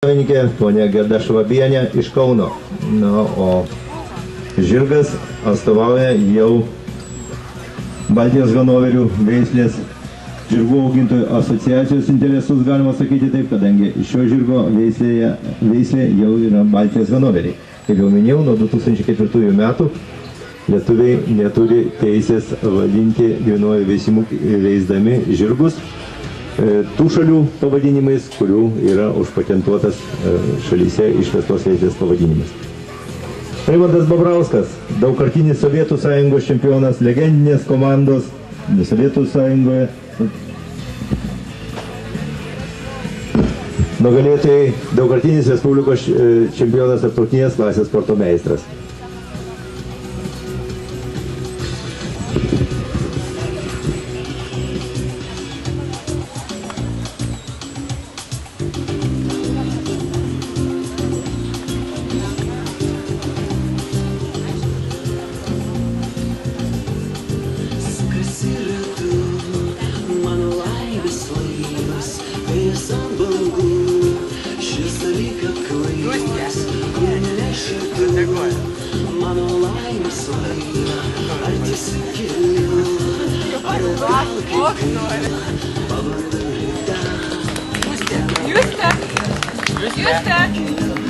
Savininkė ponia Gerda Švabienė iš Kauno. Na, o žirgas atstovauja jau Baltijos Hanoverių veislės žirgų augintojų asociacijos interesus, galima sakyti taip, kadangi šio žirgo veislė jau yra Baltijos Hanoveriai. Kaip jau minėjau, nuo 2004 metų lietuviai neturi teisės vadinti grynuoju veisimu veisdami žirgus tų šalių pavadinimais, kurių yra užpatentuotas šalyse išvestos veislės pavadinimas. Raimondas Bobrauskas, daugkartinis Sovietų Sąjungos čempionas, legendinės komandos Sovietų Sąjungoje. Nugalėtojai, daugkartinis Respublikos čempionas, tarptautinės klasės sporto meistras. Mano laimės laimė, ar tiesiog Juste!